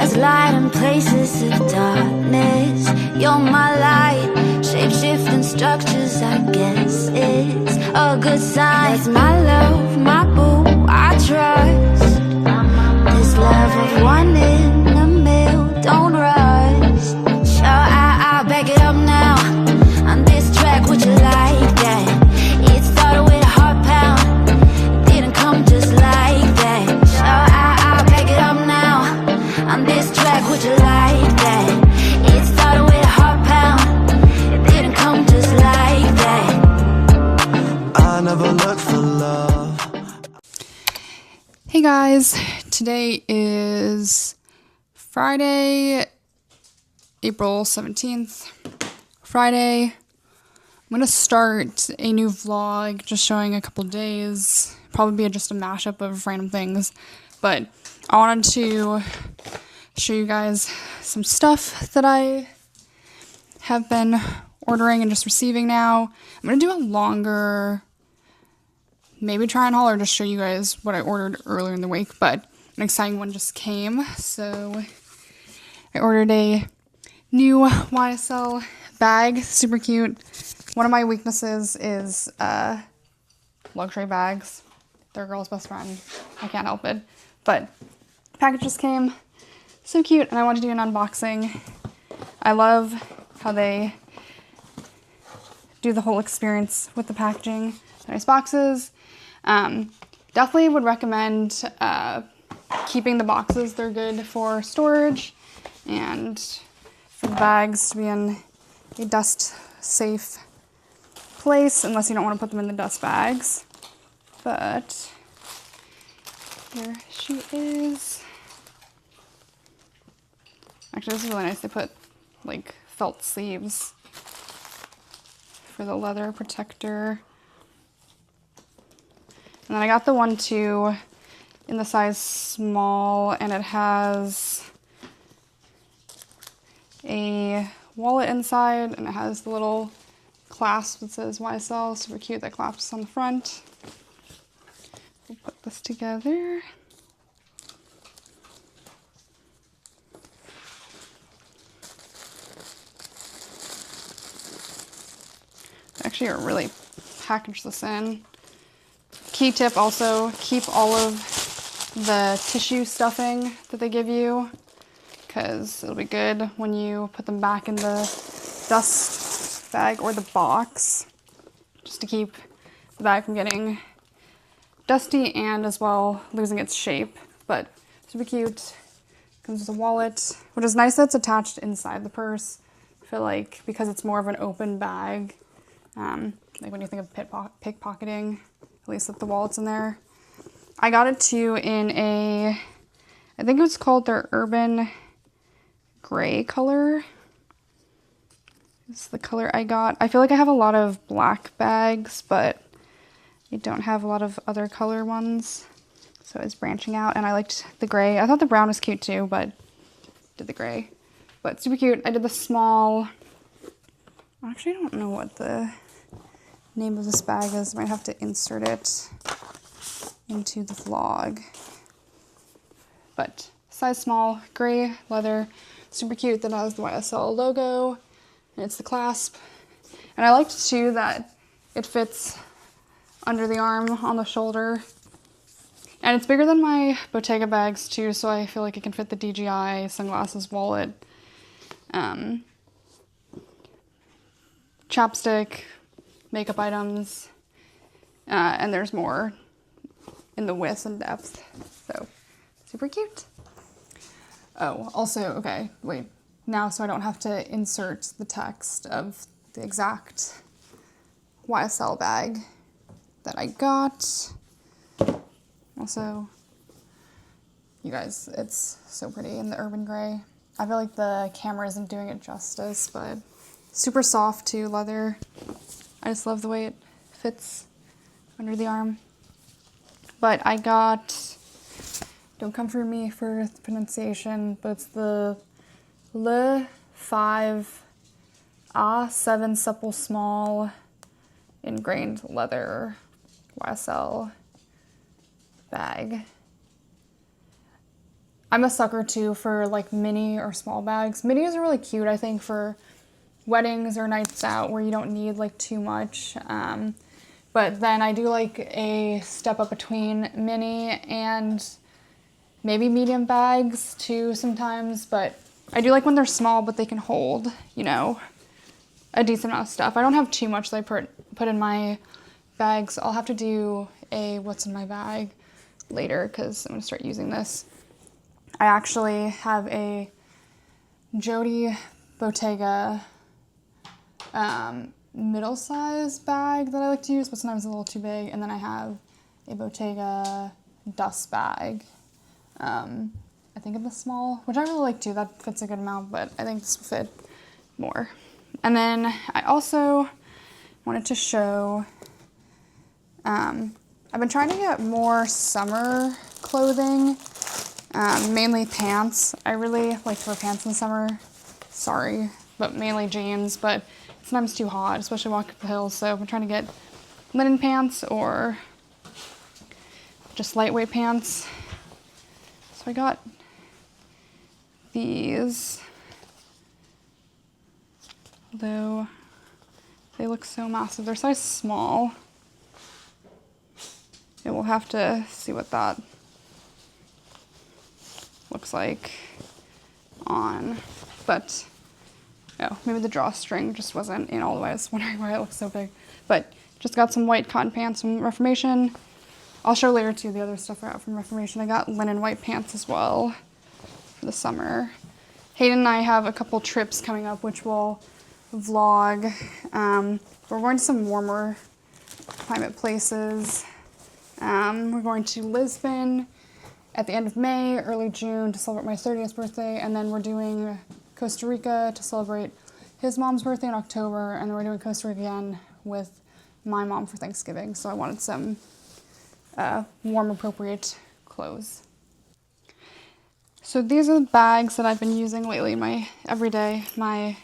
There's light in places of darkness. You're my light, shape-shifting structures, I guess it's a good sign. That's my love, my boo, I trust. This love of one in a mil, don't rush. Sure, I'll back it up now. On this track, would you like that? It started with a heart pound, it didn't come just like that. Sure, I'll back it up now. On this track, would you like that? It started with a heart pound, it didn't come just like that. I never look for love. Hey guys, today is Friday, April 17th. Friday. I'm gonna start a new vlog just showing a couple days. Probably be just a mashup of random things. But I wanted to show you guys some stuff that I have been ordering and just receiving now. I'm gonna do a longer, maybe try and haul or just show you guys what I ordered earlier in the week, but an exciting one just came. So I ordered a new YSL bag, super cute. One of my weaknesses is luxury bags. They're a girl's best friend. I can't help it. But the package just came, so cute, and I want to do an unboxing. I love how they do the whole experience with the packaging. Nice boxes. Definitely would recommend keeping the boxes. They're good for storage and for the bags to be in a dust safe place, unless you don't want to put them in the dust bags. But here she is. Actually, this is really nice. They put like felt sleeves for the leather protector. And then I got the one too in the size small, and it has a wallet inside, and it has the little clasp that says YSL, super cute, that clasps on the front. We'll put this together. Actually, I really packaged this in. Key tip also, keep all of the tissue stuffing that they give you, because it'll be good when you put them back in the dust bag or the box, just to keep the bag from getting dusty and as well losing its shape. But super cute. Comes with a wallet, which is nice that it's attached inside the purse. I feel like because it's more of an open bag, like when you think of pickpocketing, at least that the wallet's in there. I got it too in a, I think it was called their Urban Gray color. This is the color I got. I feel like I have a lot of black bags, but I don't have a lot of other color ones. So it's branching out, and I liked the gray. I thought the brown was cute too, but did the gray. But super cute. I did the small. Actually, I don't know what the name of this bag is. I might have to insert it into the vlog. But size small, gray leather, super cute. That has the YSL logo, and it's the clasp. And I liked too that it fits under the arm on the shoulder. And it's bigger than my Bottega bags too, so I feel like it can fit the DJI, sunglasses, wallet, chapstick, makeup items, and there's more in the width and depth. So super cute. Oh, also, okay, wait. Now, so I don't have to insert the text of the exact YSL bag that I got. Also, you guys, it's so pretty in the urban gray. I feel like the camera isn't doing it justice, but super soft too, leather. I just love the way it fits under the arm. But I got, don't come for me for the pronunciation, but it's the Le 5 A7 supple small ingrained leather YSL bag. I'm a sucker too for like mini or small bags. Minis are really cute, I think, for weddings or nights out where you don't need like too much. But then I do like a step up between mini and maybe medium bags too sometimes. But I do like when they're small, but they can hold, you know, a decent amount of stuff. I don't have too much that I put in my bags. I'll have to do a what's in my bag later because I'm gonna start using this. I actually have a Jody Bottega middle size bag that I like to use, but sometimes it's a little too big. And then I have a Bottega dust bag. I think in the small, which I really like too. That fits a good amount, but I think this will fit more. And then I also wanted to show, I've been trying to get more summer clothing, mainly pants. I really like to wear pants in the summer. Sorry, but mainly jeans, but sometimes too hot, especially walking up the hills. So I'm trying to get linen pants or just lightweight pants. So I got these, although they look so massive. They're size small. And we'll have to see what that looks like on, but oh, maybe the drawstring just wasn't in all the way. I was wondering why it looks so big. But just got some white cotton pants from Reformation. I'll show later too the other stuff I got from Reformation. I got linen white pants as well for the summer. Hayden and I have a couple trips coming up, which we'll vlog. We're going to some warmer climate places. We're going to Lisbon at the end of May, early June to celebrate my 30th birthday, and then we're doing Costa Rica to celebrate his mom's birthday in October, and then we're doing Costa Rica again with my mom for Thanksgiving. So I wanted some warm, appropriate clothes. So these are the bags that I've been using lately, my everyday, my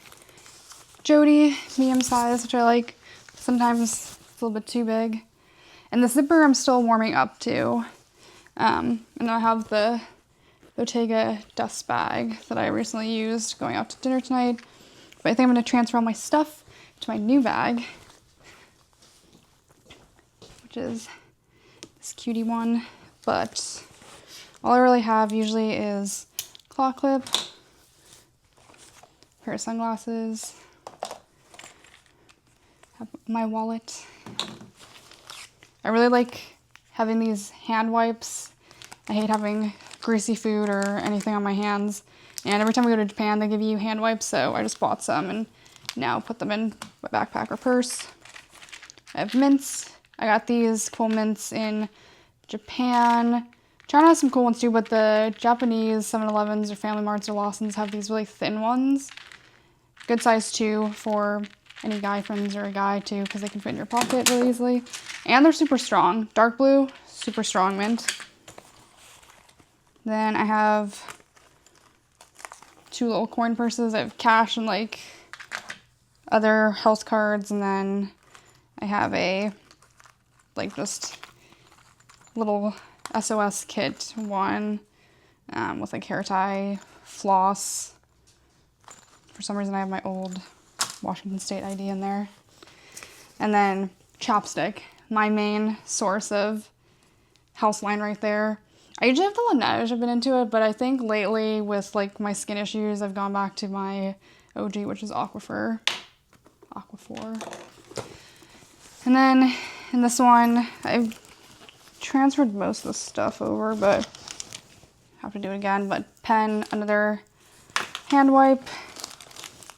Jody medium size, which I like. Sometimes it's a little bit too big. And the zipper I'm still warming up to. And then I have the Bottega dust bag that I recently used going out to dinner tonight. But I think I'm going to transfer all my stuff to my new bag, which is this cutie one. But all I really have usually is claw clip, pair of sunglasses, have my wallet. I really like having these hand wipes. I hate having greasy food or anything on my hands. And every time we go to Japan, they give you hand wipes, so I just bought some and now put them in my backpack or purse. I have mints. I got these cool mints in Japan. China has some cool ones too, but the Japanese 7-Elevens or Family Marts or Lawson's have these really thin ones. Good size too for any guy friends or a guy too, because they can fit in your pocket really easily. And they're super strong. Dark blue, super strong mint. Then I have two little coin purses. I have cash and like other health cards, and then I have a like just little SOS kit one with like hair tie, floss. For some reason I have my old Washington State ID in there. And then chapstick, my main source of house line right there. I usually have the Laneige, I've been into it, but I think lately with like my skin issues, I've gone back to my OG, which is Aquaphor. And then in this one, I've transferred most of the stuff over, but have to do it again. But pen, another hand wipe.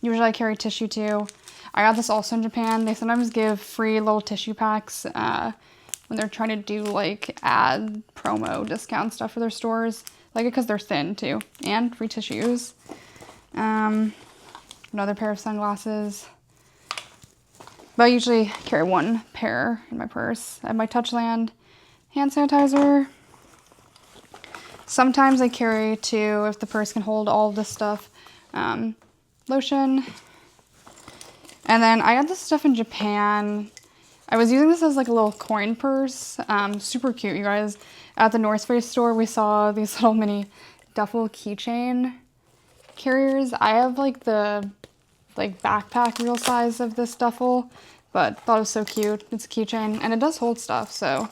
Usually I carry tissue too. I got this also in Japan. They sometimes give free little tissue packs when they're trying to do like ad promo discount stuff for their stores. I like it because they're thin too. And free tissues. Another pair of sunglasses. But I usually carry one pair in my purse. I have my Touchland hand sanitizer. Sometimes I carry two if the purse can hold all of this stuff. Lotion. And then I got this stuff in Japan. I was using this as like a little coin purse. Super cute, you guys. At the North Face store, we saw these little mini duffel keychain carriers. I have like the backpack real size of this duffel, but thought it was so cute. It's a keychain and it does hold stuff, so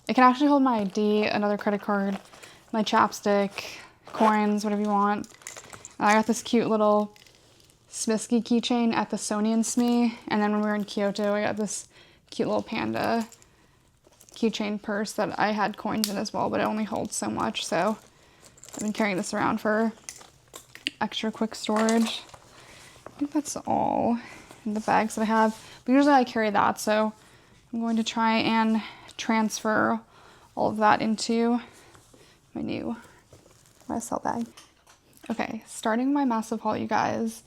it can actually hold my ID, another credit card, my chapstick, coins, whatever you want. And I got this cute little Smisky keychain at the Sony and Smee, and then when we were in Kyoto, I got this cute little panda keychain purse that I had coins in as well, but it only holds so much, so I've been carrying this around for extra quick storage. I think that's all in the bags that I have, but usually I carry that, so I'm going to try and transfer all of that into my new YSL bag. Okay, starting my massive haul, you guys,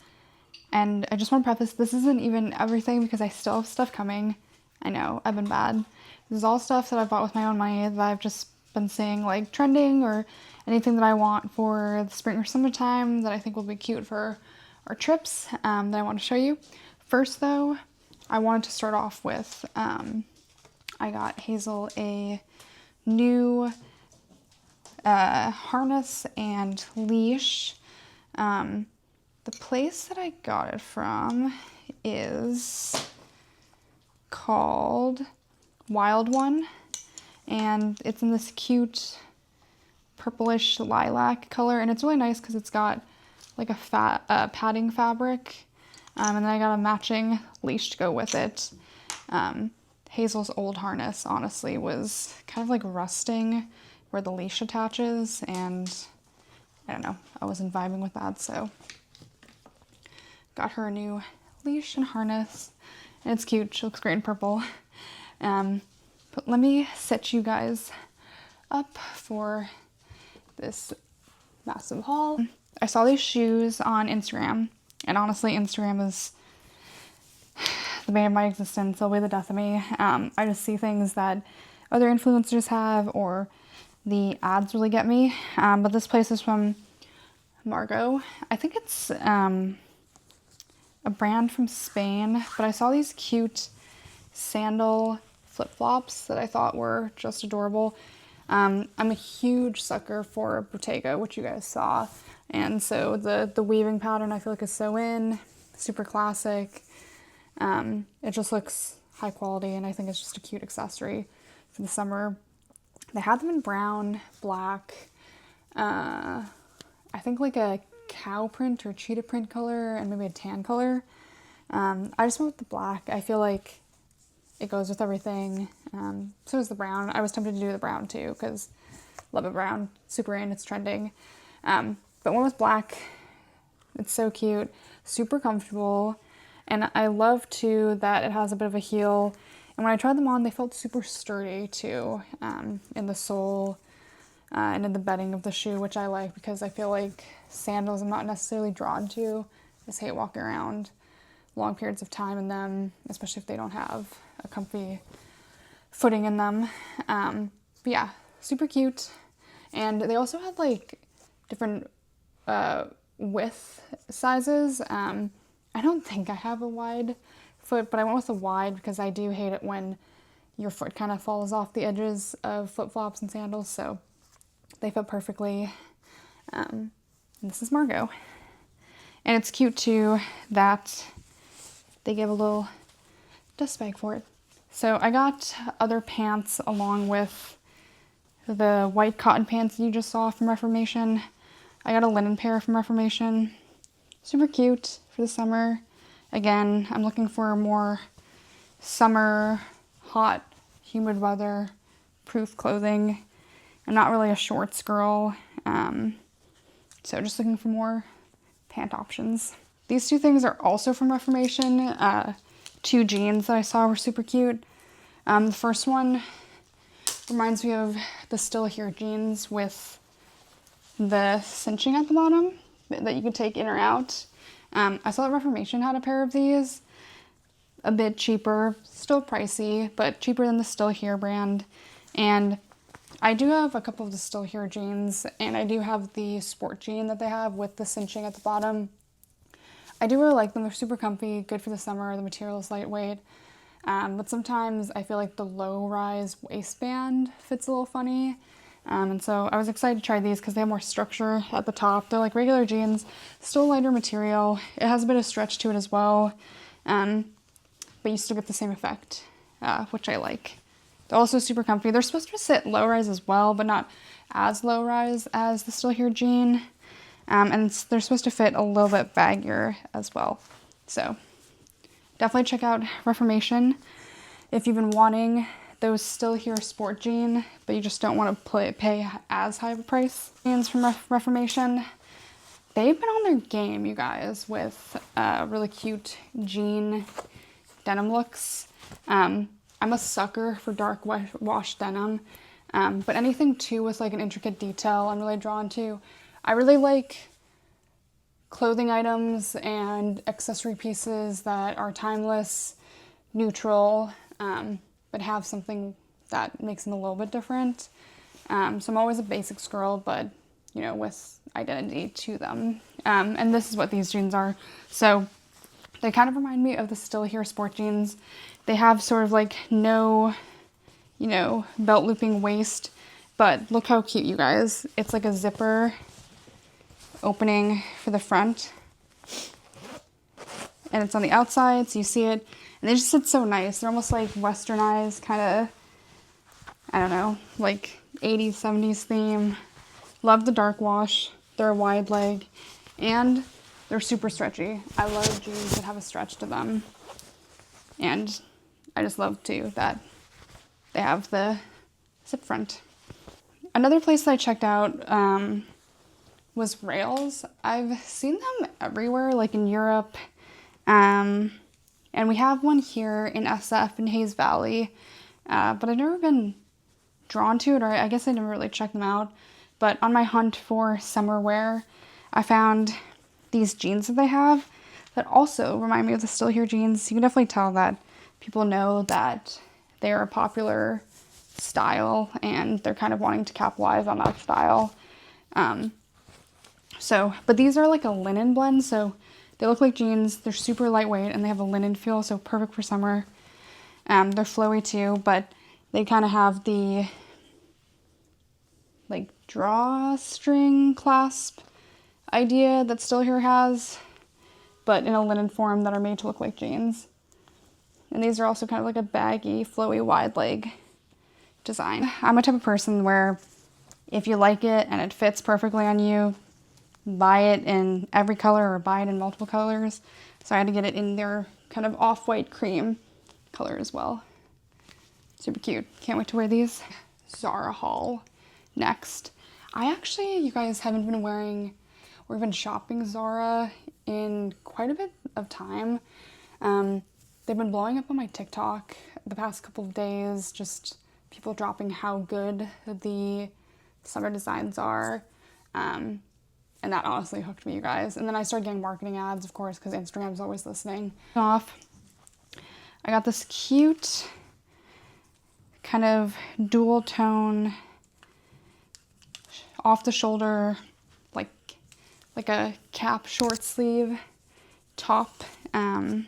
and I just want to preface, this isn't even everything because I still have stuff coming. I know, I've been bad. This is all stuff that I bought with my own money that I've just been seeing like trending, or anything that I want for the spring or summertime that I think will be cute for our trips, that I want to show you. First though, I wanted to start off with, I got Hazel a new harness and leash. The place that I got it from is called Wild One, and it's in this cute purplish lilac color, and it's really nice because it's got like a padding fabric, and then I got a matching leash to go with it. Hazel's old harness honestly was kind of like rusting where the leash attaches, and I don't know, I wasn't vibing with that, so got her a new leash and harness, and it's cute. She looks great in purple. But let me set you guys up for this massive haul. I saw these shoes on Instagram, and honestly, Instagram is the bane of my existence. They'll be the death of me. I just see things that other influencers have, or the ads really get me. But this place is from Margot. I think it's a brand from Spain, but I saw these cute sandal flip-flops that I thought were just adorable. I'm a huge sucker for Bottega, which you guys saw, and so the weaving pattern I feel like is so in, super classic. It just looks high quality, and I think it's just a cute accessory for the summer. They had them in brown, black, I think like a cow print or cheetah print color, and maybe a tan color. I just went with the black. I feel like it goes with everything. So does the brown. I was tempted to do the brown too because love a brown, super in, it's trending. But one with black. It's so cute, super comfortable, and I love too that it has a bit of a heel. And when I tried them on, they felt super sturdy too, in the sole and in the bedding of the shoe, which I like because I feel like sandals I'm not necessarily drawn to. I just hate walking around long periods of time in them, especially if they don't have a comfy footing in them. But yeah, super cute. And they also had like different width sizes. I don't think I have a wide foot, but I went with a wide because I do hate it when your foot kind of falls off the edges of flip-flops and sandals, so they fit perfectly. And this is Margot. And it's cute too that they gave a little dust bag for it. So I got other pants along with the white cotton pants that you just saw from Reformation. I got a linen pair from Reformation. Super cute for the summer. Again, I'm looking for more summer, hot, humid weather, proof clothing. I'm not really a shorts girl, so just looking for more pant options. These two things are also from Reformation. Two jeans that I saw were super cute. The first one reminds me of the Still Here jeans with the cinching at the bottom that you could take in or out. I saw that Reformation had a pair of these, a bit cheaper, still pricey, but cheaper than the Still Here brand. And I do have a couple of the Still Here jeans, and I do have the sport jean that they have with the cinching at the bottom. I do really like them. They're super comfy, good for the summer. The material is lightweight. But sometimes I feel like the low-rise waistband fits a little funny. And so I was excited to try these because they have more structure at the top. They're like regular jeans, still lighter material. It has a bit of stretch to it as well, but you still get the same effect, which I like. They're also super comfy. They're supposed to sit low rise as well, but not as low rise as the Still Here jean. And they're supposed to fit a little bit baggier as well. So definitely check out Reformation if you've been wanting those Still Here sport jean, but you just don't want to pay as high of a price. Jeans from Reformation, they've been on their game, you guys, with really cute jean denim looks. I'm a sucker for dark wash denim, but anything too with like an intricate detail I'm really drawn to. I really like clothing items and accessory pieces that are timeless, neutral, but have something that makes them a little bit different. So I'm always a basics girl, but you know, with identity to them. And this is what these jeans are. So they kind of remind me of the Still Here sport jeans. They have sort of like no, you know, belt looping waist, but look how cute, you guys. It's like a zipper opening for the front, and it's on the outside, so you see it, and they just sit so nice. They're almost like westernized, kind of, I don't know, like 80s, 70s theme. Love the dark wash. They're a wide leg, and they're super stretchy. I love jeans that have a stretch to them, and I just love too that they have the zip front. Another place that I checked out was Rails. I've seen them everywhere, like in Europe, and we have one here in SF in Hayes Valley, but I've never been drawn to it, or I guess I never really checked them out. But on my hunt for summer wear, I found these jeans that they have that also remind me of the Still Here jeans. You can definitely tell that people know that they're a popular style and they're kind of wanting to capitalize on that style. But these are like a linen blend, so they look like jeans. They're super lightweight and they have a linen feel, so perfect for summer. They're flowy too, but they kind of have the like drawstring clasp idea that Still Here has, but in a linen form that are made to look like jeans. And these are also kind of like a baggy, flowy, wide leg design. I'm a type of person where if you like it and it fits perfectly on you, buy it in every color or buy it in multiple colors. So I had to get it in their kind of off-white cream color as well. Super cute. Can't wait to wear these. Zara haul next. I actually, you guys, haven't been wearing or been shopping Zara in quite a bit of time. They've been blowing up on my TikTok the past couple of days, just people dropping how good the summer designs are. And that honestly hooked me, you guys. And then I started getting marketing ads, of course, because Instagram's always listening. I got this cute kind of dual tone off the shoulder, like a cap short sleeve top in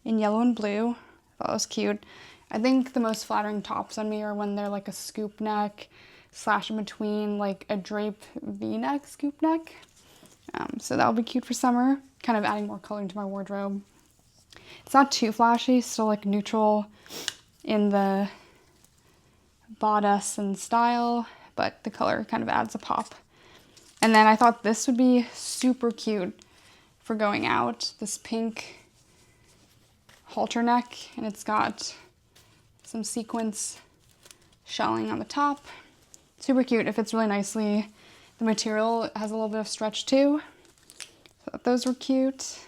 yellow and blue. That was cute. I think the most flattering tops on me are when they're like a scoop neck slash in between like a drape v-neck scoop neck. So that'll be cute for summer, kind of adding more color into my wardrobe. It's not too flashy, still like neutral in the bodice and style, but the color kind of adds a pop. And then I thought this would be super cute for going out. This pink halter neck, and it's got some sequins shelling on the top. Super cute. It fits really nicely. The material has a little bit of stretch too. So those were cute.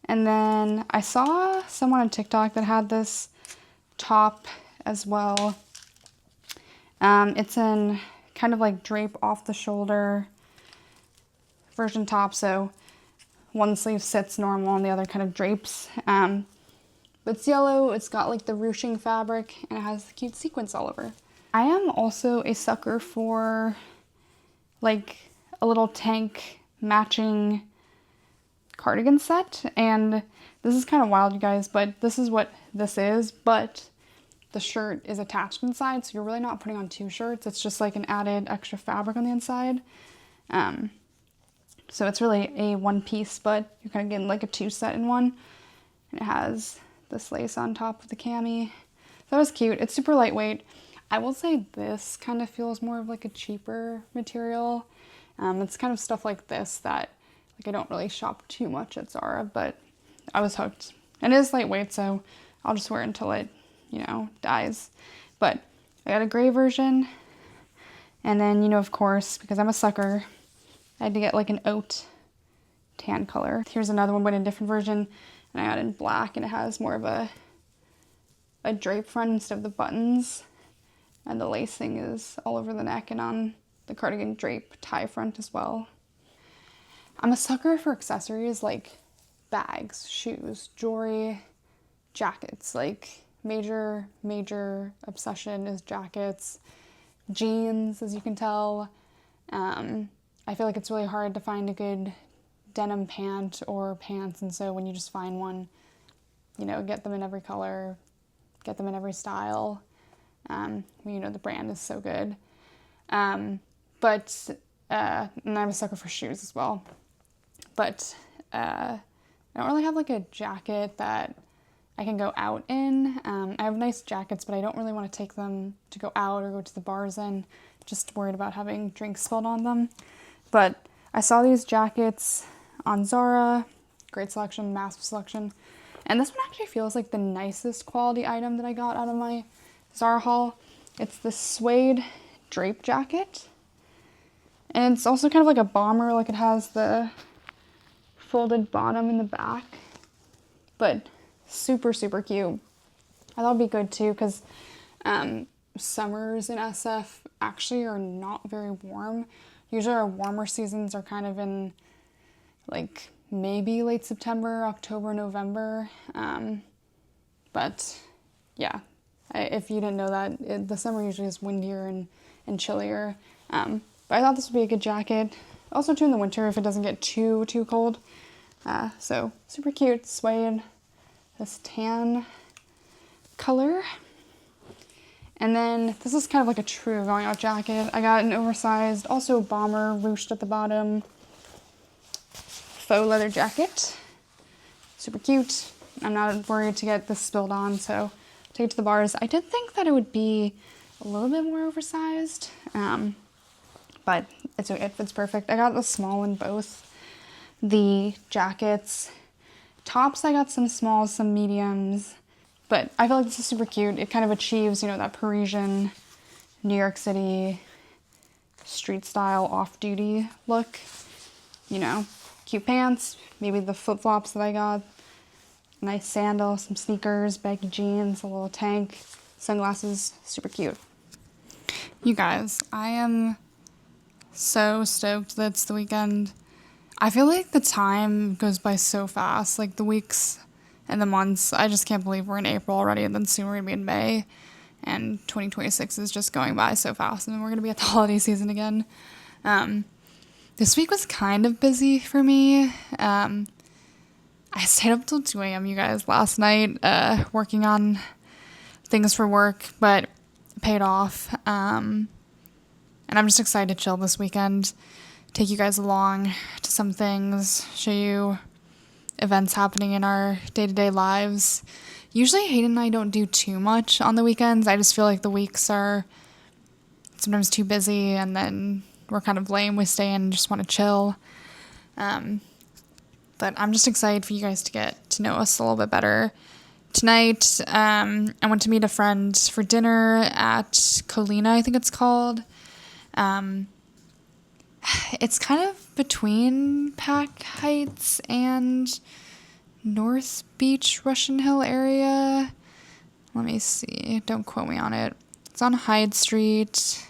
And then I saw someone on TikTok that had this top as well. It's in kind of like drape off the shoulder version top, so one sleeve sits normal and the other kind of drapes. But it's yellow, it's got like the ruching fabric, and it has the cute sequins all over. I am also a sucker for like a little tank matching cardigan set, and this is kind of wild, you guys, but this is what this is, but the shirt is attached inside, so you're really not putting on 2 shirts. It's just like an added extra fabric on the inside. So it's really a 1 piece, but you're kind of getting like a 2 set in one. And it has this lace on top of the cami. So that was cute. It's super lightweight. I will say this kind of feels more of like a cheaper material. It's kind of stuff like this that like I don't really shop too much at Zara, but I was hooked. And it is lightweight, so I'll just wear it until it, dies. But I got a gray version. And then, of course, because I'm a sucker, I had to get like an oat tan color. Here's another one, but in a different version. And I got it in black, and it has more of a drape front instead of the buttons. And the lacing is all over the neck and on the cardigan drape tie front as well. I'm a sucker for accessories like bags, shoes, jewelry, jackets. Like major obsession is jackets, jeans, as you can tell. I feel like it's really hard to find a good denim pant or pants, and so when you just find one, get them in every color, get them in every style. The brand is so good. And I'm a sucker for shoes as well. But I don't really have like a jacket that I can go out in. I have nice jackets, but I don't really want to take them to go out or go to the bars in. Just worried about having drinks spilled on them. But I saw these jackets on Zara. Great selection, massive selection. And this one actually feels like the nicest quality item that I got out of my Zara haul. It's the suede drape jacket. And it's also kind of like a bomber, like it has the folded bottom in the back. But super, super cute. I thought it'd be good too, because summers in SF actually are not very warm. Usually our warmer seasons are kind of in like maybe late September, October, November. But yeah, if you didn't know that, the summer usually is windier and chillier. But I thought this would be a good jacket. Also too in the winter if it doesn't get too cold. So super cute, suede, this tan color. And then this is kind of like a true going out jacket. I got an oversized, also bomber, ruched at the bottom, faux leather jacket. Super cute. I'm not worried to get this spilled on, so take it to the bars. I did think that it would be a little bit more oversized, but it fits perfect. I got the small in both the jackets. Tops, I got some smalls, some mediums, but I feel like this is super cute. It kind of achieves, that Parisian, New York City, street style, off-duty look. Cute pants, maybe the flip-flops that I got, nice sandal, some sneakers, baggy jeans, a little tank, sunglasses, super cute. You guys, I am so stoked that it's the weekend. I feel like the time goes by so fast, like the weeks and the months. I just can't believe we're in April already, and then soon we're going to be in May, and 2026 is just going by so fast, and then we're going to be at the holiday season again. This week was kind of busy for me. I stayed up till 2 a.m., you guys, last night, working on things for work, but it paid off. And I'm just excited to chill this weekend, take you guys along to some things, show you events happening in our day-to-day lives. Usually Hayden and I don't do too much on the weekends. I just feel like the weeks are sometimes too busy, and then we're kind of lame. We stay in and just want to chill. But I'm just excited for you guys to get to know us a little bit better. Tonight, I went to meet a friend for dinner at Colina, I think it's called. It's kind of between Pack Heights and North Beach, Russian Hill area. Let me see. Don't quote me on it. It's on Hyde Street.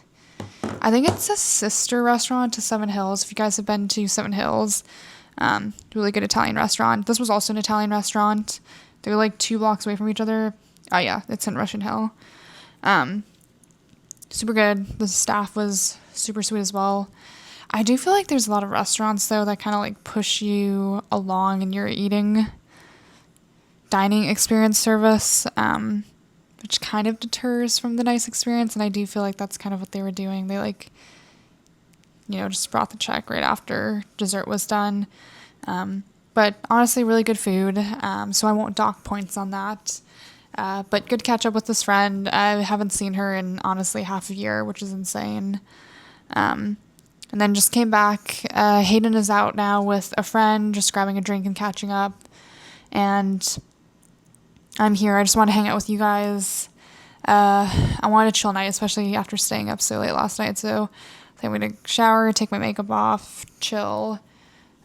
I think it's a sister restaurant to Seven Hills. If you guys have been to Seven Hills, really good Italian restaurant. This was also an Italian restaurant. They were like 2 blocks away from each other. Oh yeah, it's in Russian Hill. Super good. The staff was super sweet as well. I do feel like there's a lot of restaurants though that kind of like push you along in your dining experience service. which kind of deters from the nice experience, and I do feel like that's kind of what they were doing. They like, just brought the check right after dessert was done. But honestly, really good food, so I won't dock points on that. But good catch up with this friend. I haven't seen her in honestly half a year, which is insane. And then just came back. Hayden is out now with a friend, just grabbing a drink and catching up. And I'm here. I just want to hang out with you guys. I wanted a chill night, especially after staying up so late last night. So I think I'm going to shower, take my makeup off, chill,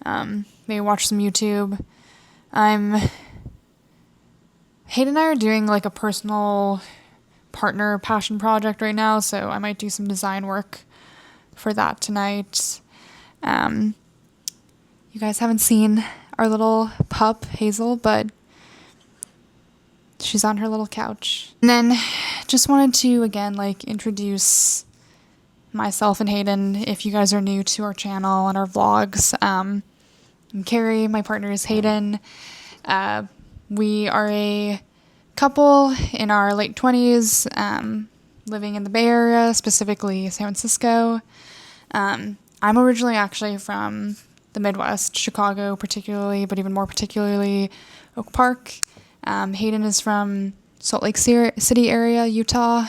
maybe watch some YouTube. Hayden and I are doing like a personal partner passion project right now, so I might do some design work for that tonight. You guys haven't seen our little pup, Hazel, but she's on her little couch. And then just wanted to, again, introduce myself and Hayden if you guys are new to our channel and our vlogs. I'm Carrie, my partner is Hayden. We are a couple in our late 20s, living in the Bay Area, specifically San Francisco. I'm originally actually from the Midwest, Chicago particularly, but even more particularly Oak Park. Hayden is from Salt Lake City area, Utah.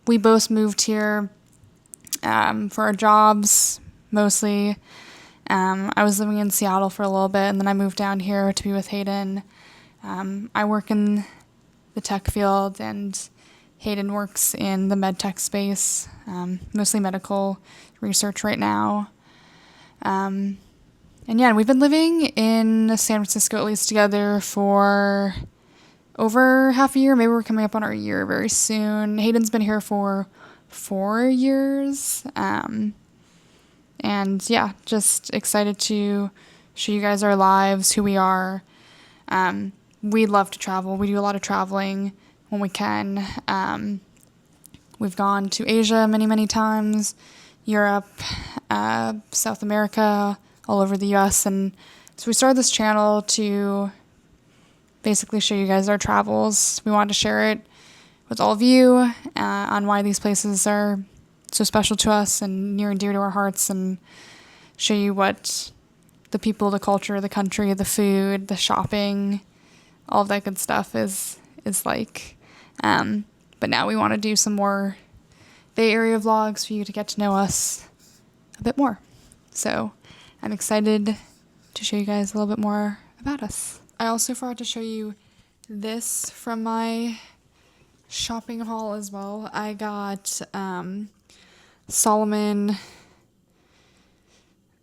We both moved here for our jobs, mostly. I was living in Seattle for a little bit, and then I moved down here to be with Hayden. I work in the tech field, and Hayden works in the med tech space, mostly medical research right now. And we've been living in San Francisco at least together for over half a year. Maybe we're coming up on our year very soon. Hayden's been here for 4 years. And yeah, just excited to show you guys our lives, who we are. We love to travel. We do a lot of traveling when we can. We've gone to Asia many, many times, Europe, South America, all over the US. And so we started this channel to basically show you guys our travels. We wanted to share it with all of you on why these places are so special to us and near and dear to our hearts, and show you what the people, the culture, the country, the food, the shopping, all of that good stuff is like. But now we want to do some more Bay Area vlogs for you to get to know us a bit more. So I'm excited to show you guys a little bit more about us. I also forgot to show you this from my shopping haul as well. I got Solomon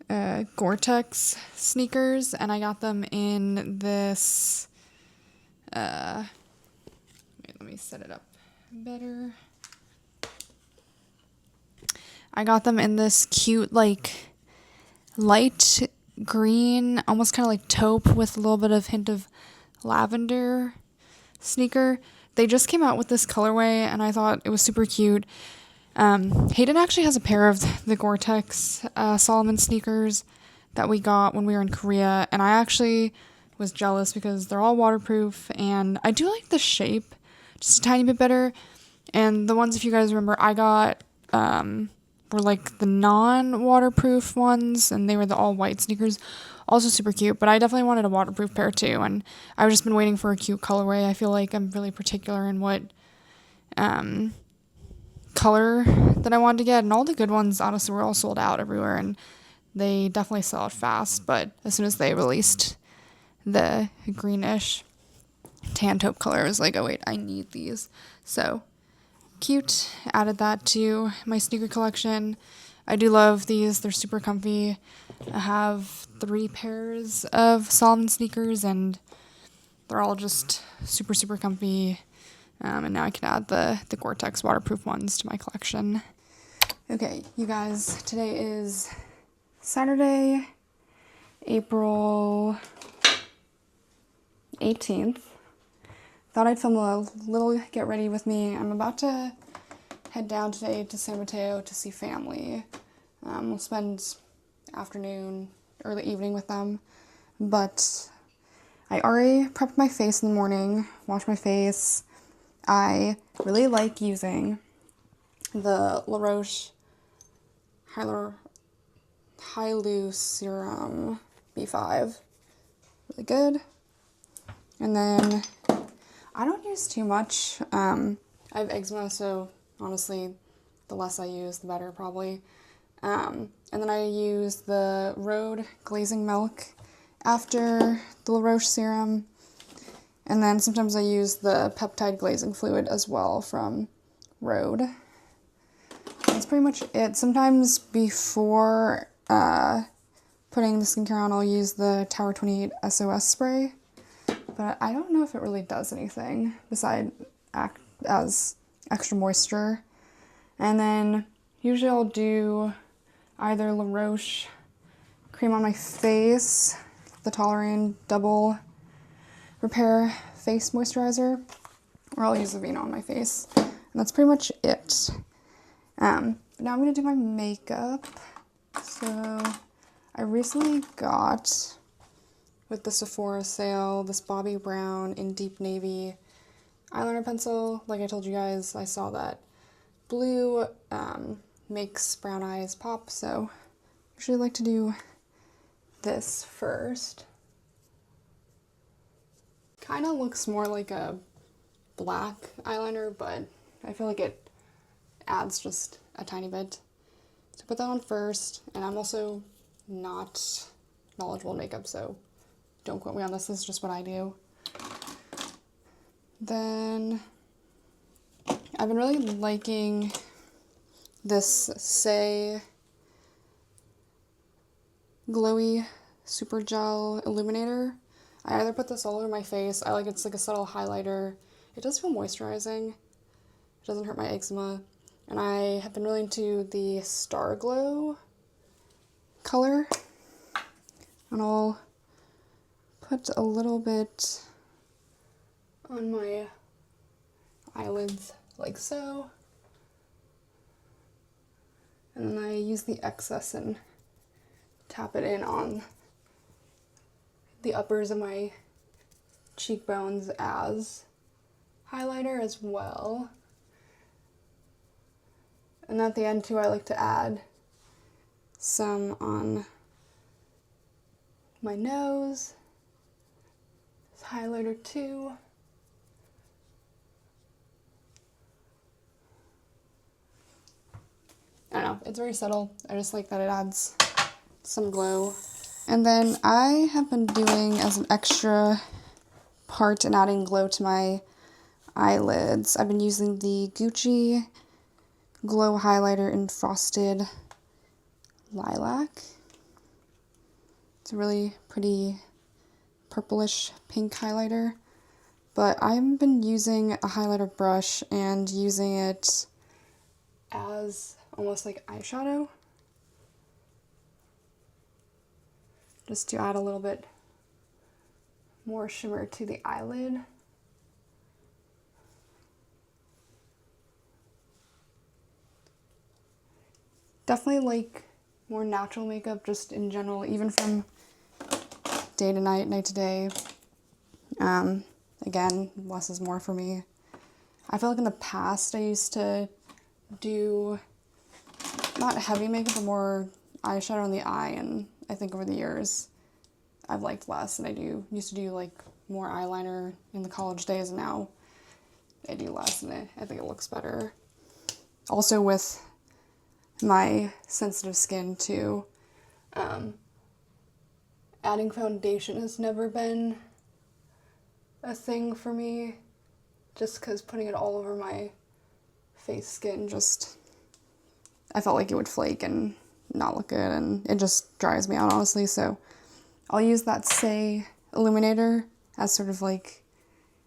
Gore-Tex sneakers, and I got them in this wait, let me set it up better. I got them in this cute light green, almost kind of like taupe with a little bit of hint of lavender sneaker. They just came out with this colorway, and I thought it was super cute. Hayden actually has a pair of the Gore-Tex Solomon sneakers that we got when we were in Korea, and I actually was jealous because they're all waterproof, and I do like the shape just a tiny bit better. And the ones, if you guys remember, I got were like the non-waterproof ones, and they were the all-white sneakers. Also super cute, but I definitely wanted a waterproof pair too, and I've just been waiting for a cute colorway. I feel like I'm really particular in what color that I wanted to get, and all the good ones honestly were all sold out everywhere, and they definitely sell out fast. But as soon as they released the greenish tan taupe color, I was like, oh wait, I need these. So cute. Added that to my sneaker collection. I do love these. They're super comfy. I have 3 pairs of Solomon sneakers, and they're all just super, super comfy. And now I can add the Gore-Tex waterproof ones to my collection. Okay, you guys, today is Saturday, April 18th. Thought I'd film a little get ready with me. I'm about to head down today to San Mateo to see family. We'll spend afternoon, early evening with them. But I already prepped my face in the morning, washed my face. I really like using the La Roche Hylu Serum B5. Really good. And then I don't use too much. I have eczema, so honestly, the less I use, the better probably. And then I use the Rhode Glazing Milk after the La Roche Serum. And then sometimes I use the Peptide Glazing Fluid as well from Rhode. That's pretty much it. Sometimes before putting the skincare on, I'll use the Tower 28 SOS spray. But I don't know if it really does anything besides act as extra moisture. And then usually I'll do either La Roche cream on my face, the Toleriane Double Repair Face Moisturizer, or I'll use the Vino on my face. And that's pretty much it. But now I'm going to do my makeup. So I recently got, with the Sephora sale, this Bobbi Brown in Deep Navy eyeliner pencil. Like I told you guys, I saw that blue makes brown eyes pop, so I usually like to do this first. Kind of looks more like a black eyeliner, but I feel like it adds just a tiny bit. So put that on first, and I'm also not knowledgeable in makeup, so don't quote me on this. This is just what I do. Then I've been really liking this Say Glowy Super Gel Illuminator. I either put this all over my face. I like it's like a subtle highlighter. It does feel moisturizing. It doesn't hurt my eczema. And I have been really into the Star Glow color. And I'll put a little bit on my eyelids like so. And then I use the excess and tap it in on the uppers of my cheekbones as highlighter as well. And at the end too, I like to add some on my nose. It's highlighter too. I don't know, it's very subtle. I just like that it adds some glow. And then I have been doing, as an extra part in adding glow to my eyelids, I've been using the Gucci Glow Highlighter in Frosted Lilac. It's a really pretty purplish pink highlighter. But I've been using a highlighter brush and using it as almost like eyeshadow, just to add a little bit more shimmer to the eyelid. Definitely like more natural makeup just in general, even from day to night, night to day. Again, less is more for me. I feel like in the past I used to do not heavy makeup, but more eyeshadow on the eye, and I think over the years I've liked less, and I used to do like more eyeliner in the college days, and now I do less, and I think it looks better. Also with my sensitive skin too, adding foundation has never been a thing for me, just because putting it all over my face skin just, I felt like it would flake and not look good, and it just dries me out, honestly. So I'll use that Say Illuminator as sort of like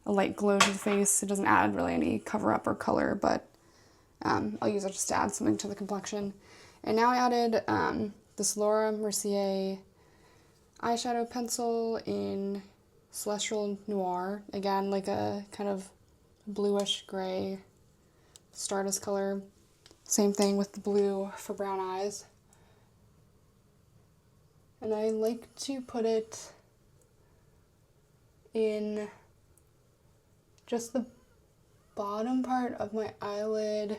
a light glow to the face. It doesn't add really any cover up or color, but I'll use it just to add something to the complexion. And now I added this Laura Mercier eyeshadow pencil in Celestial Noir. Again, like a kind of bluish gray Stardust color. Same thing with the blue for brown eyes. And I like to put it in just the bottom part of my eyelid,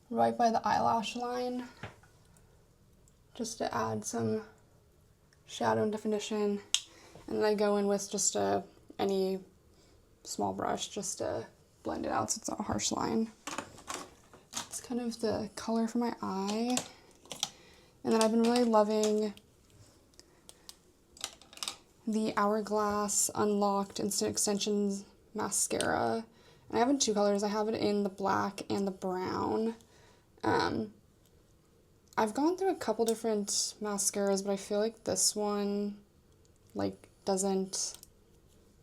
right by the eyelash line, just to add some shadow and definition. And then I go in with just any small brush just to blend it out so it's not a harsh line. It's kind of the color for my eye. And then I've been really loving the Hourglass Unlocked Instant Extensions mascara. And I have it in two colors. I have it in the black and the brown. I've gone through a couple different mascaras, but I feel like this one like doesn't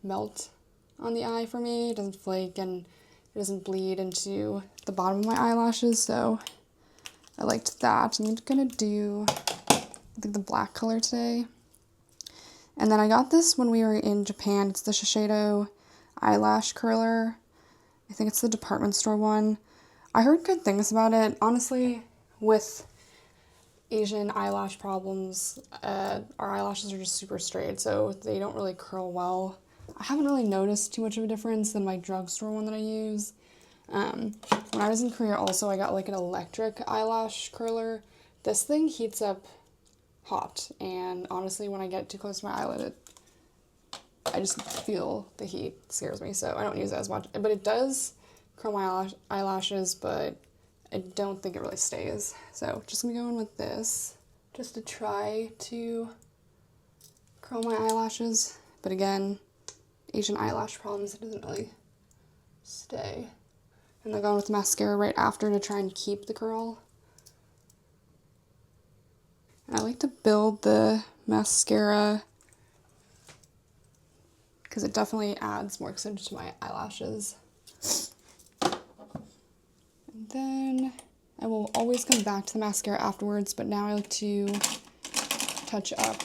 melt on the eye for me. It doesn't flake and it doesn't bleed into the bottom of my eyelashes, so I liked that. I'm gonna do, I think, the black color today. And then I got this when we were in Japan. It's the Shiseido eyelash curler. I think it's the department store one. I heard good things about it. Honestly, with Asian eyelash problems, our eyelashes are just super straight, so they don't really curl well. I haven't really noticed too much of a difference than my drugstore one that I use. When I was in Korea also, I got like an electric eyelash curler. This thing heats up hot, and honestly, when I get too close to my eyelid, I just feel the heat. It scares me, so I don't use it as much. But it does curl my eyelashes, but I don't think it really stays. So just gonna go in with this just to try to curl my eyelashes. But again, Asian eyelash problems, it doesn't really stay. And then going with mascara right after to try and keep the curl. And I like to build the mascara because it definitely adds more extension to my eyelashes. And then I will always come back to the mascara afterwards, but now I like to touch up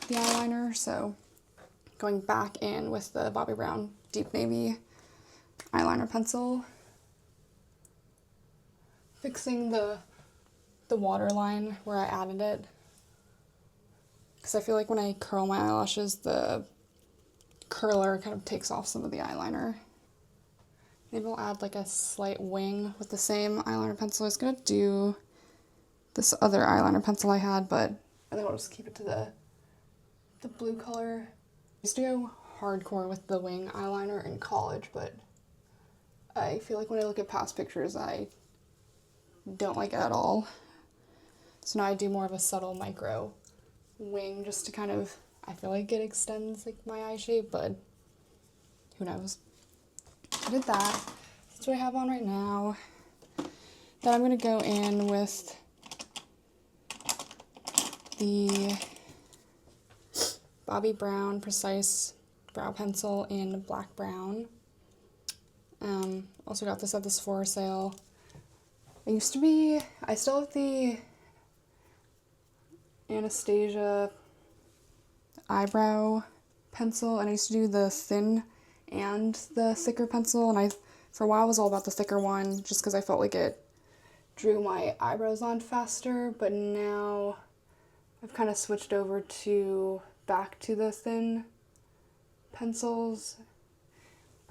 the eyeliner. So going back in with the Bobbi Brown Deep Navy eyeliner pencil, fixing the waterline where I added it, because I feel like when I curl my eyelashes, the curler kind of takes off some of the eyeliner. Maybe I'll add like a slight wing with the same eyeliner pencil. I was gonna do this other eyeliner pencil I had, but I think I'll just keep it to the blue color. I used to go hardcore with the wing eyeliner in college, but I feel like when I look at past pictures, I don't like it at all. So now I do more of a subtle micro wing just to kind of, I feel like it extends like my eye shape, but who knows. I did that. That's what I have on right now. Then I'm gonna go in with the Bobbi Brown Precise Brow Pencil in black brown. Also got this at the Sephora sale. I still have the Anastasia eyebrow pencil, and I used to do the thin and the thicker pencil, and for a while was all about the thicker one just because I felt like it drew my eyebrows on faster, but now I've kind of switched over back to the thin pencils,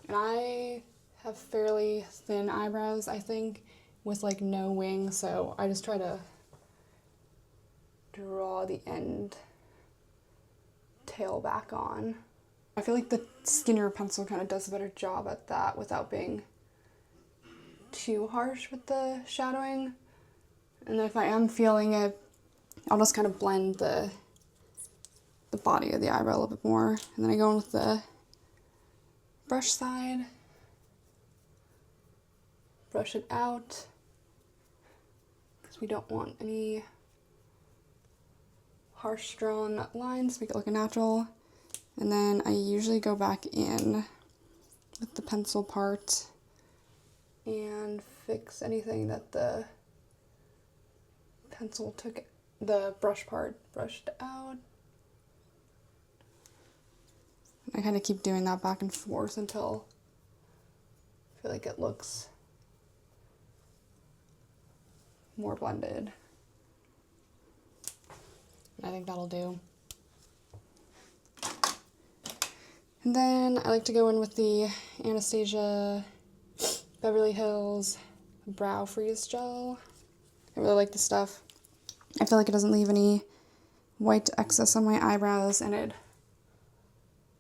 and I have fairly thin eyebrows, I think, with like no wing, so I just try to draw the end tail back on. I feel like the skinnier pencil kind of does a better job at that without being too harsh with the shadowing. And then if I am feeling it, I'll just kind of blend the body of the eyebrow a little bit more. And then I go in with the brush side, brush it out, because we don't want any harsh drawn lines, make it look natural. And then I usually go back in with the pencil part and fix anything that the pencil took, the brush part brushed out. I kind of keep doing that back and forth until I feel like it looks more blended. I think that'll do. And then I like to go in with the Anastasia Beverly Hills Brow Freeze Gel. I really like this stuff. I feel like it doesn't leave any white excess on my eyebrows, and it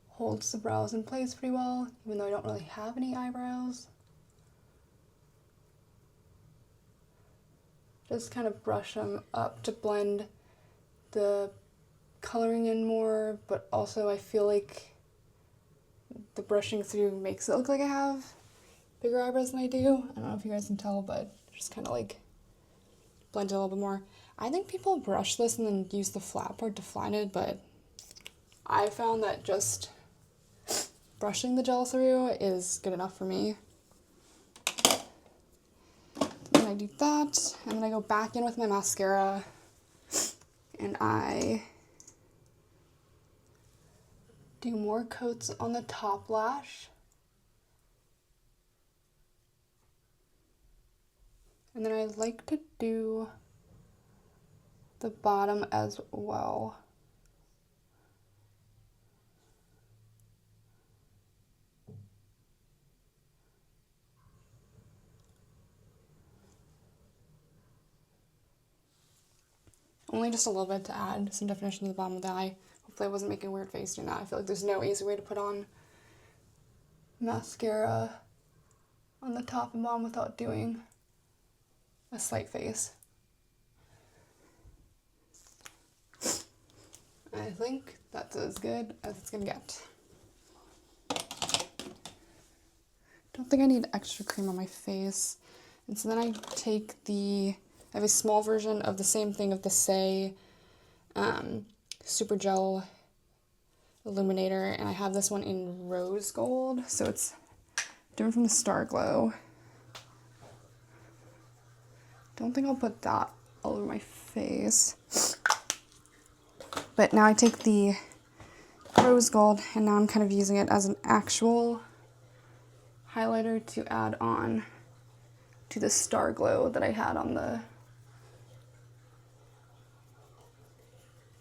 holds the brows in place pretty well, even though I don't really have any eyebrows. Just kind of brush them up to blend the coloring in more, but also I feel like the brushing through makes it look like I have bigger eyebrows than I do. I don't know if you guys can tell, but just kind of like blend it a little bit more. I think people brush this and then use the flat part to flatten it, but I found that just brushing the gel through is good enough for me. Then I do that, and then I go back in with my mascara, and I do more coats on the top lash. And then I like to do the bottom as well. Only just a little bit to add some definition to the bottom of the eye. Hopefully I wasn't making a weird face doing that. I feel like there's no easy way to put on mascara on the top and bottom without doing a slight face. I think that's as good as it's gonna get. Don't think I need extra cream on my face. And so then I take I have a small version of the same thing of the Say Super Gel Illuminator, and I have this one in rose gold, so it's different from the Star Glow. Don't think I'll put that all over my face. But now I take the rose gold, and now I'm kind of using it as an actual highlighter to add on to the Star Glow that I had on the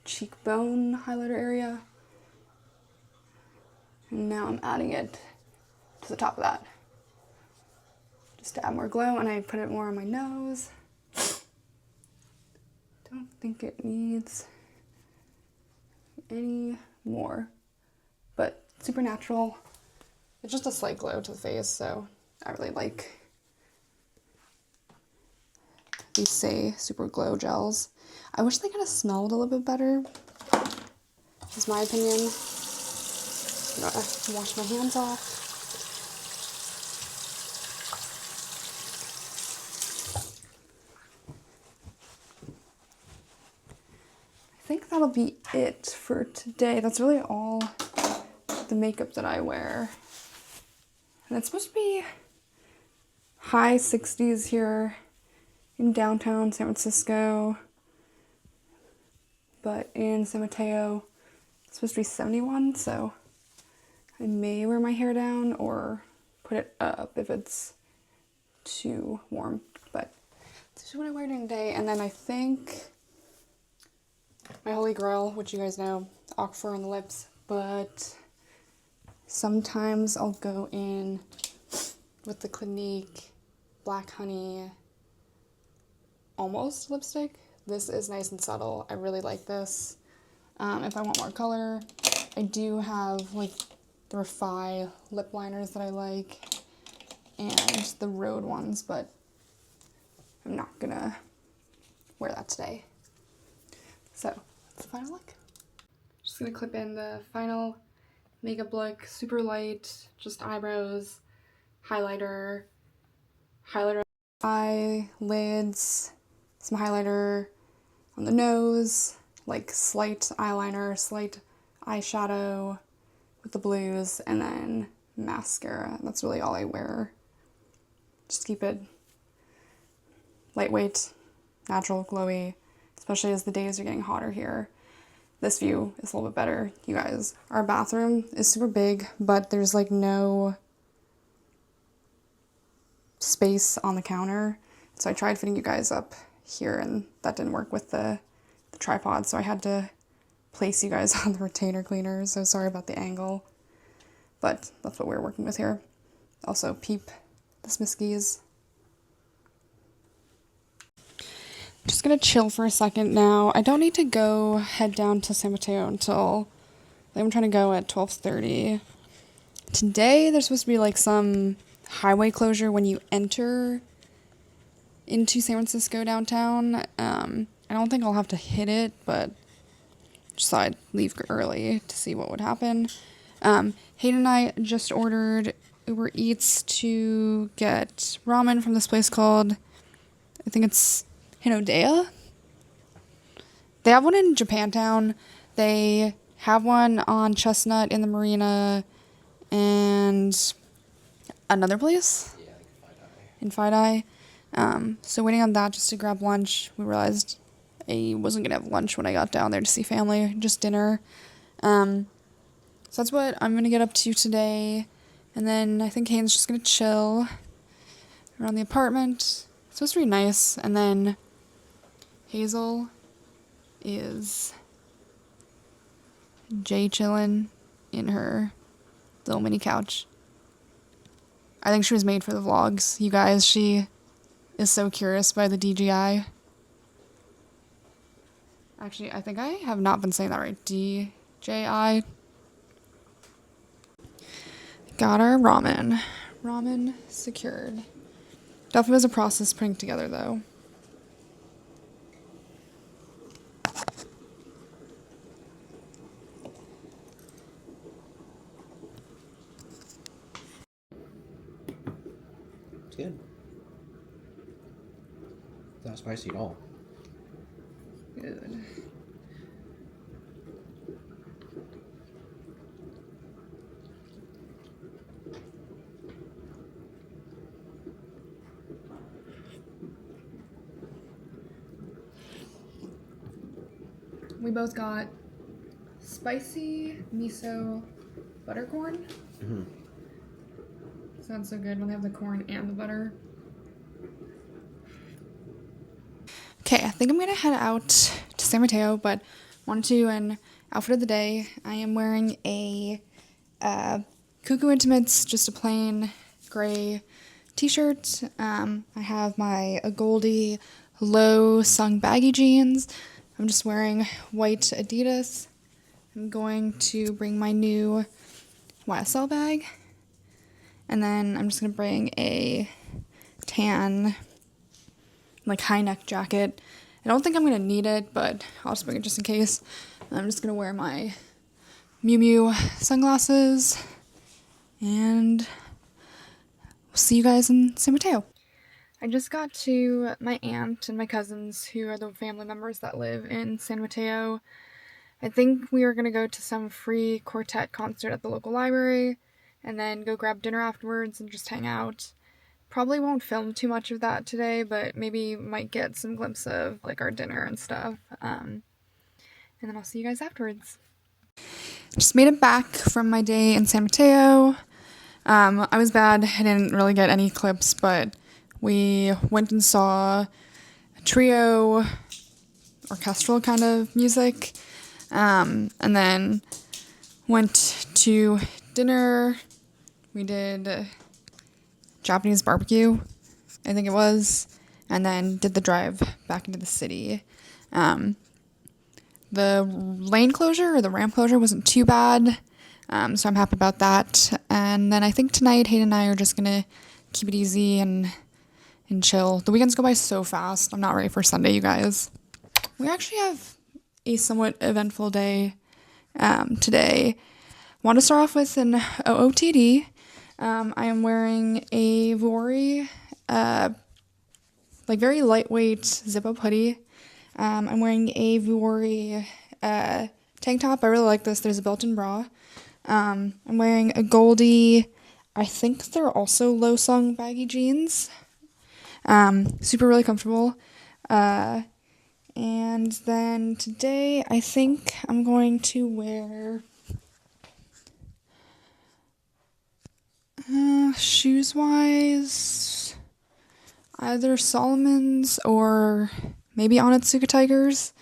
cheekbone highlighter area. And now I'm adding it to the top of that, just to add more glow, and I put it more on my nose. Don't think it needs any more, but super natural. It's just a slight glow to the face, so I really like these Say Super Glow gels. I wish they kind of smelled a little bit better, is my opinion. I'm gonna wash my hands off. I think that'll be it for today. That's really all the makeup that I wear. And it's supposed to be high 60s here in downtown San Francisco, but in San Mateo it's supposed to be 71, so I may wear my hair down or put it up if it's too warm, but this is what I wear during the day. And then I think my holy grail, which you guys know, Aquaphor on the lips, but sometimes I'll go in with the Clinique Black Honey Almost lipstick. This is nice and subtle. I really like this. If I want more color, I do have like the Refi lip liners that I like and the Rhode ones, but I'm not gonna wear that today. So that's the final look. Just gonna clip in the final makeup look. Super light, just eyebrows, highlighter eyelids, some highlighter on the nose, like slight eyeliner, slight eyeshadow with the blues, and then mascara. That's really all I wear. Just keep it lightweight, natural, glowy, especially as the days are getting hotter here. This view is a little bit better, you guys. Our bathroom is super big, but there's like no space on the counter. So I tried fitting you guys up here, and that didn't work with the tripod, so I had to place you guys on the retainer cleaner, so sorry about the angle. but that's what we're working with here. Also, Peep, the Smiskies. Just gonna chill for a second now. I don't need to go head down to San Mateo until, I'm trying to go at 12:30. Today, there's supposed to be like some highway closure when you enter into San Francisco downtown. I don't think I'll have to hit it, but just thought I'd leave early to see what would happen. Hayden and I just ordered Uber Eats to get ramen from this place called, I think it's Hinodea. They have one in Japantown. They have one on Chestnut in the marina and another place in Fide. So waiting on that just to grab lunch. We realized I wasn't gonna have lunch when I got down there to see family, just dinner. So that's what I'm gonna get up to today. And then I think Hayden's just gonna chill around the apartment. It's supposed to be nice. And then Hazel is chillin' in her little mini couch. I think she was made for the vlogs, you guys. She is so curious by the DJI. Actually, I think I have not been saying that right. DJI. Got our ramen. Ramen secured. Definitely was a process putting together, though. It's good. It's not spicy at all. Good. We both got spicy miso buttercorn. Mm-hmm. Sounds so good when they have the corn and the butter. Okay, I think I'm gonna head out to San Mateo, but wanted to do an outfit of the day. I am wearing a Cuckoo Intimates, just a plain gray t-shirt. I have my Goldie low sung baggy jeans. I'm just wearing white Adidas. I'm going to bring my new YSL bag. And then I'm just going to bring a tan, like, high neck jacket. I don't think I'm going to need it, but I'll just bring it just in case. And I'm just going to wear my Miu Miu sunglasses. And we'll see you guys in San Mateo. I just got to my aunt and my cousins, who are the family members that live in San Mateo. I think we are going to go to some free quartet concert at the local library, and then go grab dinner afterwards and just hang out. Probably won't film too much of that today, but maybe might get some glimpse of, like, our dinner and stuff. And then I'll see you guys afterwards. Just made it back from my day in San Mateo. I was bad. I didn't really get any clips, but we went and saw a trio, orchestral kind of music, and then went to dinner. We did Japanese barbecue, I think it was, and then did the drive back into the city. The lane closure or the ramp closure wasn't too bad, so I'm happy about that. And then I think tonight Hayden and I are just gonna keep it easy and chill. The weekends go by so fast. I'm not ready for Sunday, you guys. We actually have a somewhat eventful day today. Want to start off with an OOTD. I am wearing a Vuori, like, very lightweight zip-up hoodie. I'm wearing a Vuori tank top. I really like this. There's a built-in bra. I'm wearing a Goldie, I think they're also low-sung baggy jeans. Super really comfortable. And then today I think I'm going to wear shoes-wise, either Solomon's or maybe Onitsuka Tigers,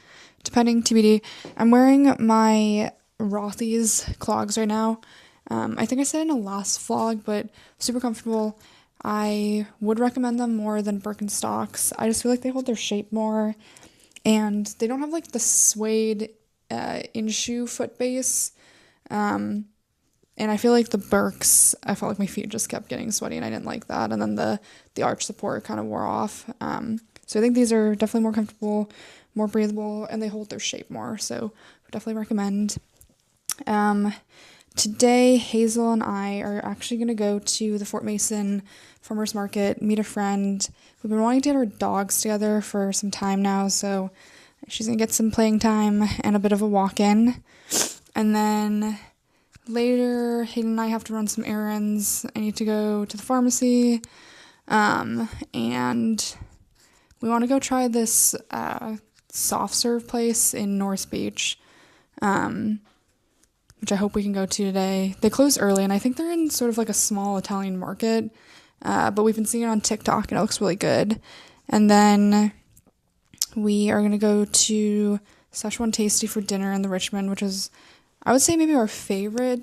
depending, TBD. I'm wearing my Rothy's clogs right now. I think I said in a last vlog, but super comfortable. I would recommend them more than Birkenstocks. I just feel like they hold their shape more, and they don't have like the suede in-shoe foot base. And I feel like the Birks, I felt like my feet just kept getting sweaty, and I didn't like that. And then the arch support kind of wore off. So I think these are definitely more comfortable, more breathable, and they hold their shape more. So I definitely recommend. Today, Hazel and I are actually going to go to the Fort Mason Farmers Market, meet a friend. We've been wanting to get our dogs together for some time now, so she's going to get some playing time and a bit of a walk-in. And then later, Hayden and I have to run some errands. I need to go to the pharmacy, and we want to go try this soft serve place in North Beach, which I hope we can go to today. They close early, and I think they're in sort of like a small Italian market, but we've been seeing it on TikTok, and it looks really good. And then we are going to go to Szechuan Tasty for dinner in the Richmond, which is, I would say, maybe our favorite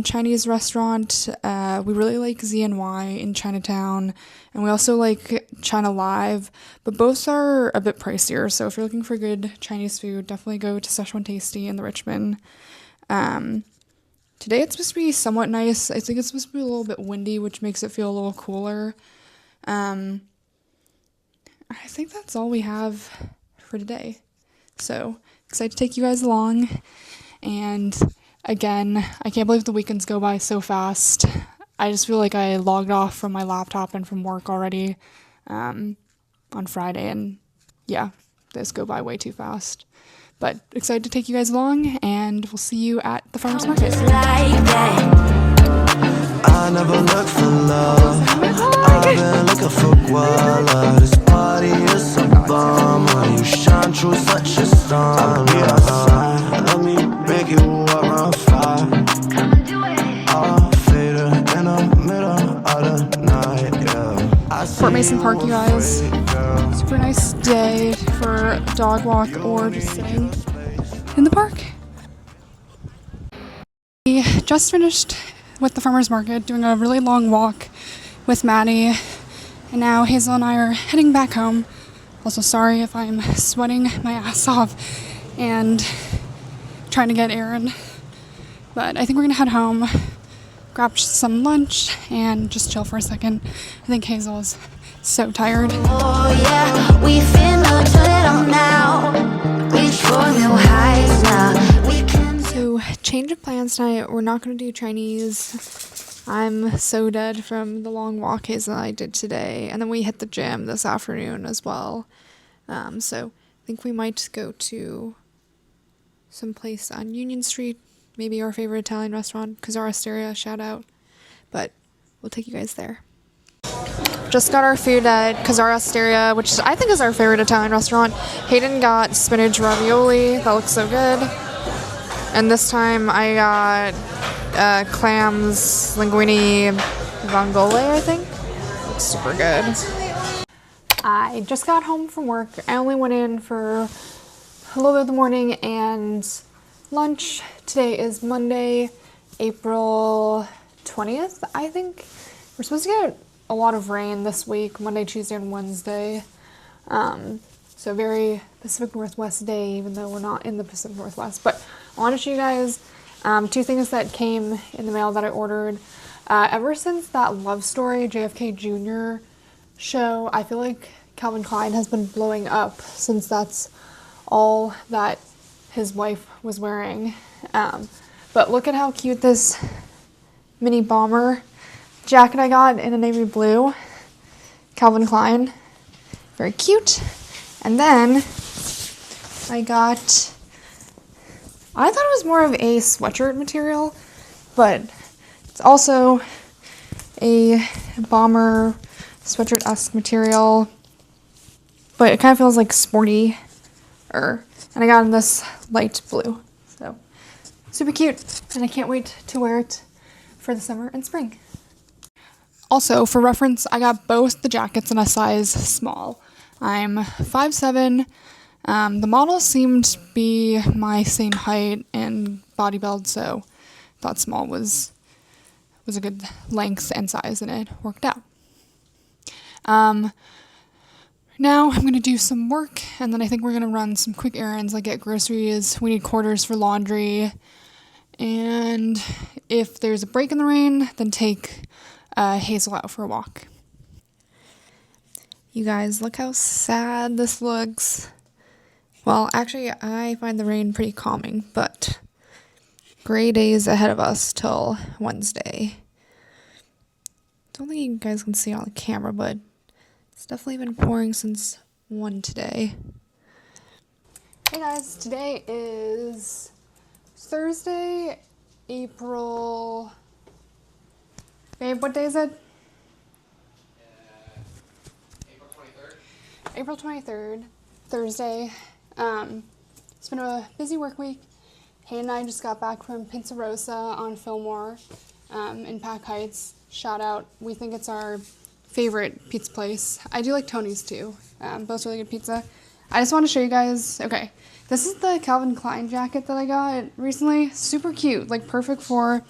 Chinese restaurant. We really like ZNY in Chinatown, and we also like China Live, but both are a bit pricier, so if you're looking for good Chinese food, definitely go to Szechuan Tasty in the Richmond. Today it's supposed to be somewhat nice. I think it's supposed to be a little bit windy, which makes it feel a little cooler. I think that's all we have for today. So, excited to take you guys along. And again, I can't believe the weekends go by so fast. I just feel like I logged off from my laptop and from work already on Friday, and yeah, this go by way too fast. But excited to take you guys along, and we'll see you at the farmers market. I never look for love. I've been looking for guala. This party is a bummer. You shine through such a storm. I'll be outside. Let me make you around fire. I'll fade in the middle of the night, yeah. Fort Mason Park, you guys. Super nice day for a dog walk or just sitting in the park. We just finished with the farmers market, doing a really long walk with Maddie, and now Hazel and I are heading back home. Also, sorry if I'm sweating my ass off and trying to get Aaron, but I think we're gonna head home, grab some lunch, and just chill for a second. I think Hazel is so tired. Oh yeah, we finna turn it on now. Reach for new heights now. We can. So, change of plans tonight. We're not going to do Chinese. I'm so dead from the long walk Hazel and I did today. And then we hit the gym this afternoon as well. So, I think we might go to some place on Union Street. Maybe our favorite Italian restaurant, Casara Osteria, shout out. But we'll take you guys there. Just got our food at Casara Osteria, which I think is our favorite Italian restaurant. Hayden got spinach ravioli. That looks so good. And this time I got clams, linguine, vongole, I think. Looks super good. I just got home from work. I only went in for a little bit of the morning and lunch. Today is Monday, April 20th, I think. We're supposed to get a lot of rain this week, Monday, Tuesday, and Wednesday. So very Pacific Northwest day, even though we're not in the Pacific Northwest. But I want to show you guys two things that came in the mail that I ordered. Ever since that Love Story JFK Jr. show, I feel like Calvin Klein has been blowing up since that's all that his wife was wearing. But look at how cute this mini bomber jacket I got in a navy blue. Calvin Klein. Very cute. And then I thought it was more of a sweatshirt material, but it's also a bomber sweatshirt-esque material, but it kind of feels like sporty. And I got in this light blue. So super cute, and I can't wait to wear it for the summer and spring. Also, for reference, I got both the jackets in a size small. I'm 5'7". The model seemed to be my same height and body build, so thought small was a good length and size, and it worked out. Now I'm going to do some work, and then I think we're going to run some quick errands, like get groceries. We need quarters for laundry, and if there's a break in the rain, then take Hazel out for a walk. You guys, look how sad this looks. Well, actually, I find the rain pretty calming, but gray days ahead of us till Wednesday. Don't think you guys can see on the camera, but it's definitely been pouring since 1 today. Hey guys, today is Thursday, April... Babe, what day is it? April 23rd, Thursday. It's been a busy work week. Hayden and I just got back from Pizza Rosa on Fillmore in Pack Heights. Shout out. We think it's our favorite pizza place. I do like Tony's too. Both really good pizza. I just want to show you guys. Okay, this is the Calvin Klein jacket that I got recently. Super cute, like perfect for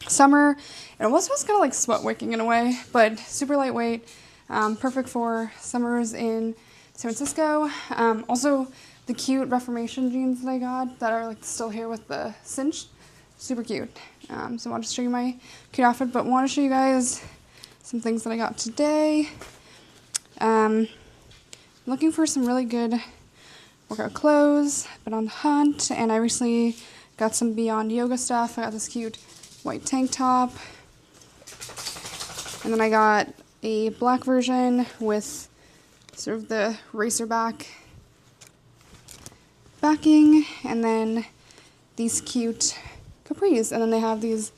summer. And it was kind of like sweat wicking in a way, but super lightweight. Perfect for summers in San Francisco. Also, the cute Reformation jeans that I got that are like still here with the cinch. Super cute. So I want to show you my cute outfit, but want to show you guys some things that I got today. Looking for some really good workout clothes, been on the hunt, and I recently got some Beyond Yoga stuff. I got this cute white tank top, and then I got a black version with sort of the racer back backing, and then these cute capris, and then they have these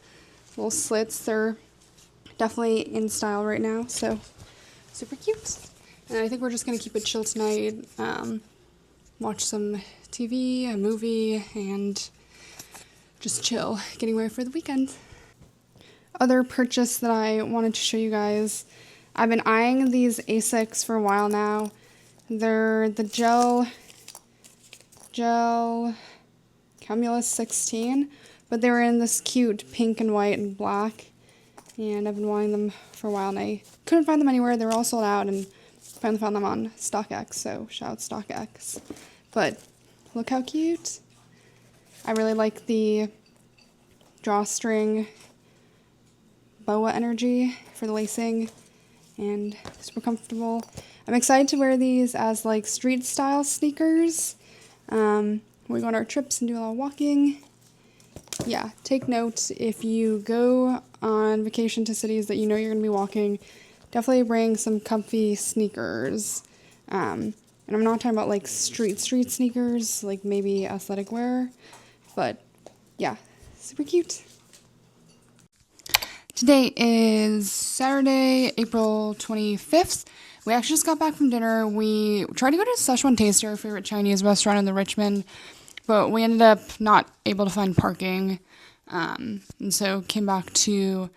little slits. They're definitely in style right now, so super cute. And I think we're just gonna keep it chill tonight, watch some TV, a movie, and just chill, getting ready for the weekend. Other purchase that I wanted to show you guys, I've been eyeing these Asics for a while now. They're the gel Cumulus 16, but they were in this cute pink and white and black, and I've been wanting them for a while, and I couldn't find them anywhere. They were all sold out, and finally found them on StockX, so shout out StockX. But look how cute. I really like the drawstring boa energy for the lacing, and super comfortable. I'm excited to wear these as like street style sneakers. We go on our trips and do a lot of walking. Yeah, take note, if you go on vacation to cities that you know you're going to be walking, definitely bring some comfy sneakers. And I'm not talking about like street sneakers, like maybe athletic wear, but yeah, super cute. Today is Saturday, April 25th. We actually just got back from dinner. We tried to go to Szechuan Tasty, our favorite Chinese restaurant in the Richmond, but we ended up not able to find parking, and so came back to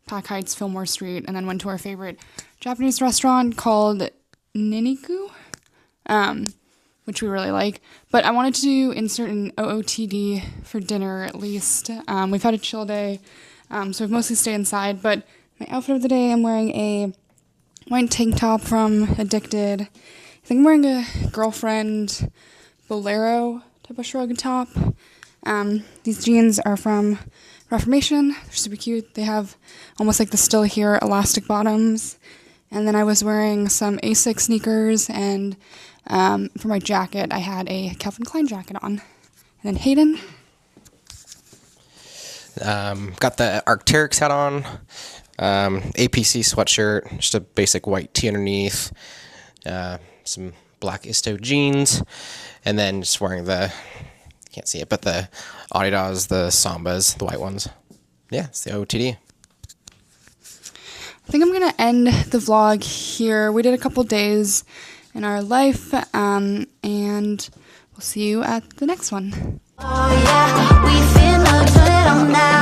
Pack Heights, Fillmore Street, and then went to our favorite Japanese restaurant called Niniku, which we really like. But I wanted to insert an OOTD for dinner at least. We've had a chill day, so we've mostly stayed inside, but my outfit of the day, I'm wearing a white tank top from Addicted. I think I'm wearing a girlfriend bolero type of shrug top. These jeans are from Reformation. They're super cute. They have almost like the Still Here elastic bottoms. And then I was wearing some Asics sneakers, and for my jacket, I had a Calvin Klein jacket on. And then Hayden. Got the Arc'teryx hat on, APC sweatshirt, just a basic white tee underneath, some black Isto jeans, and then just wearing the, can't see it, but the Adidas, the Sambas, the white ones. Yeah, it's the OOTD. I think I'm going to end the vlog here. We did a couple days in our life, and we'll see you at the next one. Oh yeah, we finna turn it on now.